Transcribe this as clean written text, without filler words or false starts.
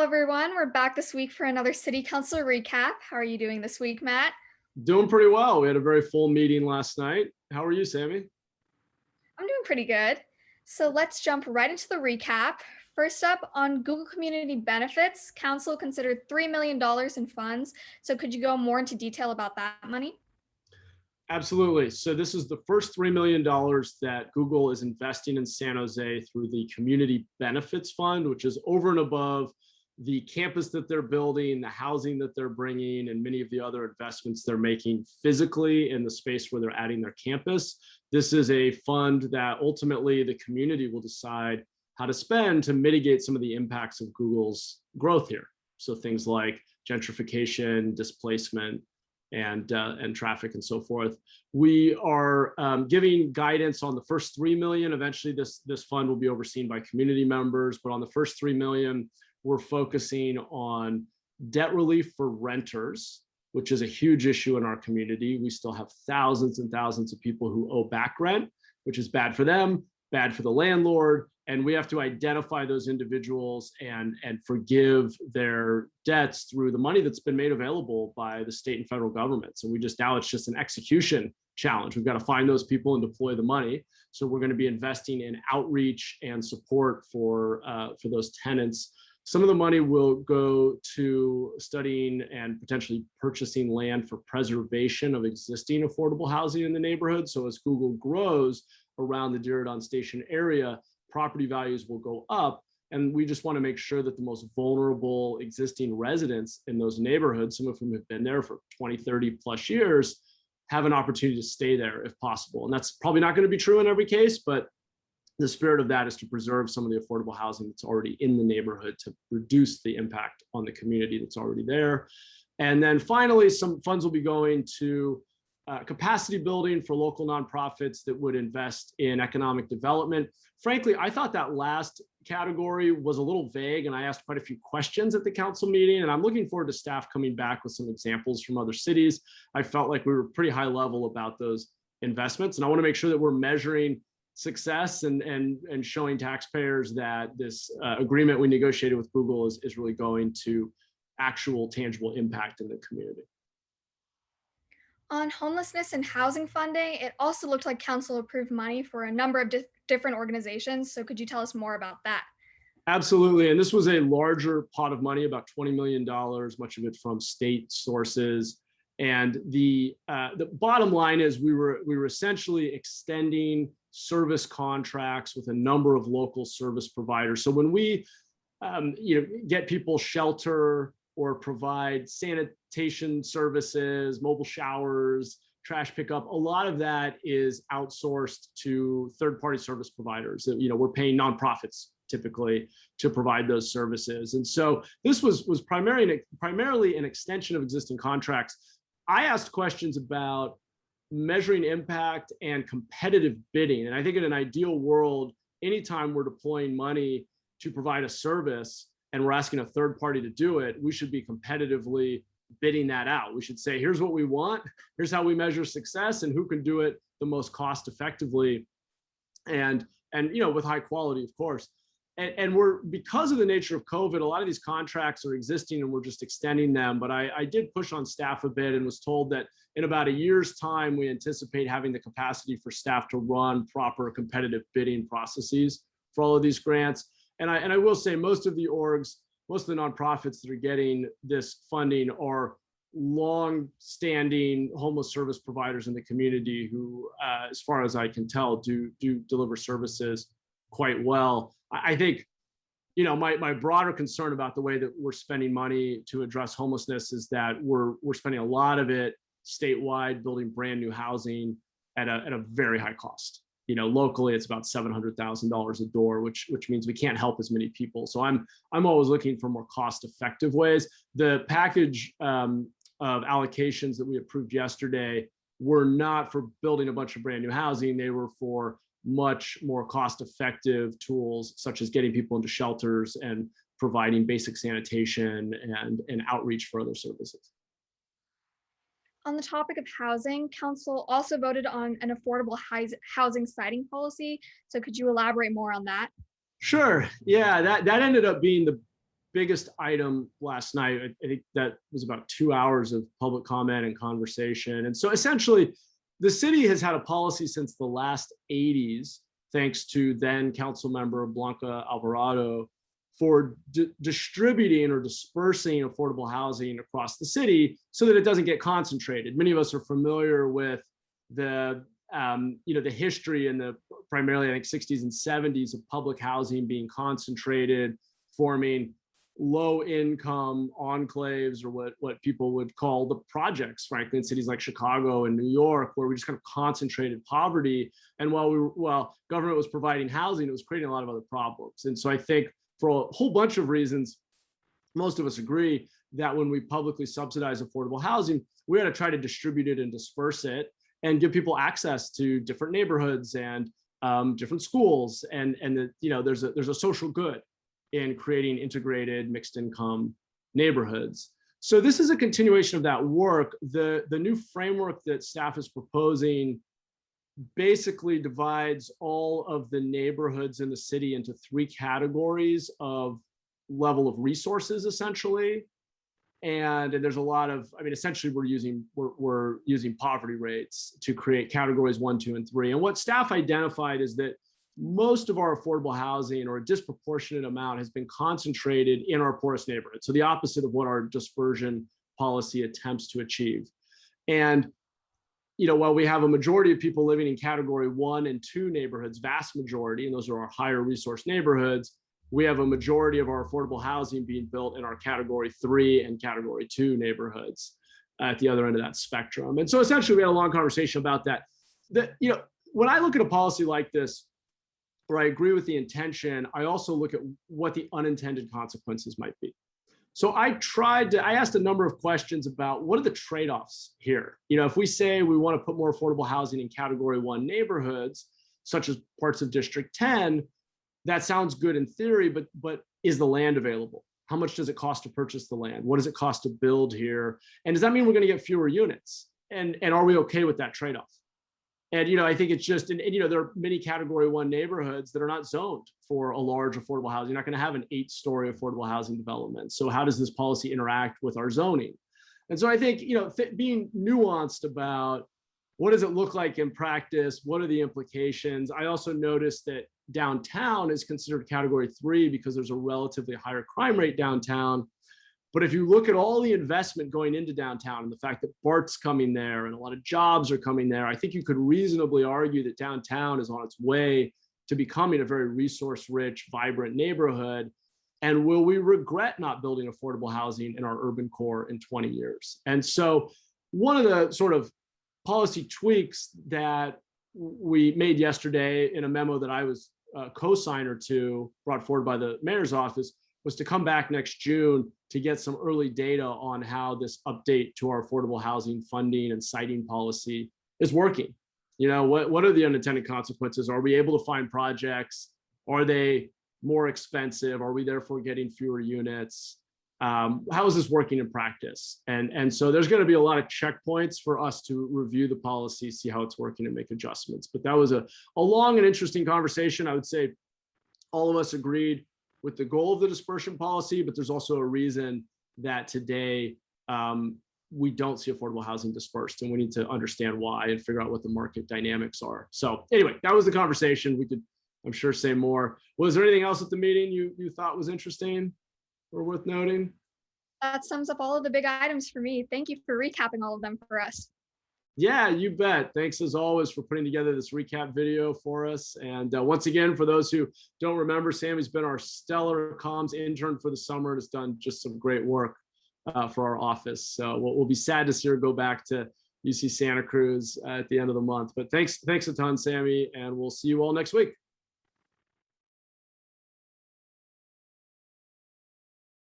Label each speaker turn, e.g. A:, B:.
A: everyone. We're back this week for another City Council recap. How are you doing this week, Matt?
B: Doing pretty well. We had a very full meeting last night. How are you, Sammy?
A: I'm doing pretty good. So let's jump right into the recap. First up, on Google Community Benefits, Council considered $3 million in funds. So could you go more into detail about that money?
B: Absolutely. So this is the first $3 million that Google is investing in San Jose through the Community Benefits Fund, which is over and above the campus that they're building, the housing that they're bringing, and many of the other investments they're making physically in the space where they're adding their campus. This is a fund that ultimately the community will decide how to spend to mitigate some of the impacts of Google's growth here. So things like gentrification, displacement, and traffic and so forth. We are giving guidance on the first 3 million. Eventually this fund will be overseen by community members, but on the first 3 million, we're focusing on debt relief for renters, which is a huge issue in our community. We still have thousands and thousands of people who owe back rent, which is bad for them, bad for the landlord. And we have to identify those individuals and forgive their debts through the money that's been made available by the state and federal governments. And now it's just an execution challenge. We've got to find those people and deploy the money. So we're going to be investing in outreach and support for those tenants. Some of the money will go to studying and potentially purchasing land for preservation of existing affordable housing in the neighborhood. So as Google grows around the Diridon Station area, property values will go up. And we just want to make sure that the most vulnerable existing residents in those neighborhoods, some of whom have been there for 20, 30 plus years, have an opportunity to stay there if possible. And that's probably not going to be true in every case, but the spirit of that is to preserve some of the affordable housing that's already in the neighborhood to reduce the impact on the community that's already there. And then finally, some funds will be going to capacity building for local nonprofits that would invest in economic development. Frankly, I thought that last category was a little vague, and I asked quite a few questions at the council meeting, and I'm looking forward to staff coming back with some examples from other cities. I felt like we were pretty high level about those investments, and I want to make sure that we're measuring success and showing taxpayers that this agreement we negotiated with Google is really going to actual tangible impact in the community.
A: On homelessness and housing funding, it also looked like council approved money for a number of different organizations. So could you tell us more about that?
B: Absolutely. And this was a larger pot of money, about $20 million, much of it from state sources. And the bottom line is we were essentially extending service contracts with a number of local service providers. So when we get people shelter or provide sanitation services, mobile showers, trash pickup, a lot of that is outsourced to third-party service providers. We're paying nonprofits typically to provide those services. And so this was primarily an extension of existing contracts. I asked questions about measuring impact and competitive bidding. And I think in an ideal world, anytime we're deploying money to provide a service and we're asking a third party to do it, we should be competitively bidding that out. We should say, here's what we want, here's how we measure success, and who can do it the most cost effectively and with high quality, of course. And we're, because of the nature of COVID, a lot of these contracts are existing and we're just extending them. But I did push on staff a bit and was told that in about a year's time, we anticipate having the capacity for staff to run proper competitive bidding processes for all of these grants. And I will say most of the nonprofits that are getting this funding are long-standing homeless service providers in the community who, as far as I can tell, do deliver services quite well. I think, my broader concern about the way that we're spending money to address homelessness is that we're spending a lot of it statewide, building brand new housing at a very high cost. Locally, it's about $700,000 a door, which means we can't help as many people. So I'm always looking for more cost-effective ways. The package of allocations that we approved yesterday were not for building a bunch of brand new housing. They were for much more cost-effective tools, such as getting people into shelters and providing basic sanitation and outreach for other services.
A: On the topic of housing, council also voted on an affordable housing siting policy. So could you elaborate more on that?
B: Sure. Yeah, that ended up being biggest item last night. I think that was about 2 hours of public comment and conversation. And so essentially, the city has had a policy since the last 80s, thanks to then council member Blanca Alvarado, for distributing or dispersing affordable housing across the city so that it doesn't get concentrated. Many of us are familiar with the the history in the primarily, I think, 60s and 70s of public housing being concentrated, forming low income enclaves, or what people would call the projects, frankly, in cities like Chicago and New York, where we just kind of concentrated poverty. And while government was providing housing, it was creating a lot of other problems. And so I think for a whole bunch of reasons, most of us agree that when we publicly subsidize affordable housing, we ought to try to distribute it and disperse it and give people access to different neighborhoods and different schools. And there's a social good in creating integrated mixed income neighborhoods. So this is a continuation of that work. The new framework that staff is proposing basically divides all of the neighborhoods in the city into three categories of level of resources, essentially. And there's a lot of, essentially we're using poverty rates to create categories 1, 2, and 3. And what staff identified is that most of our affordable housing, or a disproportionate amount, has been concentrated in our poorest neighborhoods. So the opposite of what our dispersion policy attempts to achieve. And while we have a majority of people living in category 1 and 2 neighborhoods, vast majority, and those are our higher resource neighborhoods, we have a majority of our affordable housing being built in our category 3 and category 2 neighborhoods at the other end of that spectrum. And so essentially we had a long conversation about that. When I look at a policy like this, where I agree with the intention, I also look at what the unintended consequences might be. So I asked a number of questions about what are the trade-offs here? If we say we want to put more affordable housing in category 1 neighborhoods, such as parts of District 10, that sounds good in theory, but is the land available? How much does it cost to purchase the land? What does it cost to build here? And does that mean we're going to get fewer units? And are we okay with that trade-off? And I think it's just, there are many category 1 neighborhoods that are not zoned for a large affordable housing. You're not going to have an 8-story affordable housing development. So how does this policy interact with our zoning? And so I think, being nuanced about what does it look like in practice? What are the implications? I also noticed that downtown is considered category 3 because there's a relatively higher crime rate downtown. But if you look at all the investment going into downtown and the fact that BART's coming there and a lot of jobs are coming there, I think you could reasonably argue that downtown is on its way to becoming a very resource-rich, vibrant neighborhood. And will we regret not building affordable housing in our urban core in 20 years? And so one of the sort of policy tweaks that we made yesterday in a memo that I was co-signer to, brought forward by the mayor's office, was to come back next June to get some early data on how this update to our affordable housing funding and siting policy is working. What are the unintended consequences? Are we able to find projects? Are they more expensive? Are we therefore getting fewer units? How is this working in practice? And so there's going to be a lot of checkpoints for us to review the policy, see how it's working, and make adjustments. But that was a long and interesting conversation. I would say all of us agreed with the goal of the dispersion policy, but there's also a reason that today we don't see affordable housing dispersed, and we need to understand why and figure out what the market dynamics are. So anyway, that was the conversation. We could, I'm sure, say more. Was there anything else at the meeting you thought was interesting or worth noting?
A: That sums up all of the big items for me. Thank you for recapping all of them for us.
B: Yeah, you bet. Thanks as always for putting together this recap video for us. And once again, for those who don't remember, Sammy's been our stellar comms intern for the summer and has done just some great work for our office. So we'll be sad to see her go back to UC Santa Cruz at the end of the month. But thanks a ton, Sammi, and we'll see you all next week.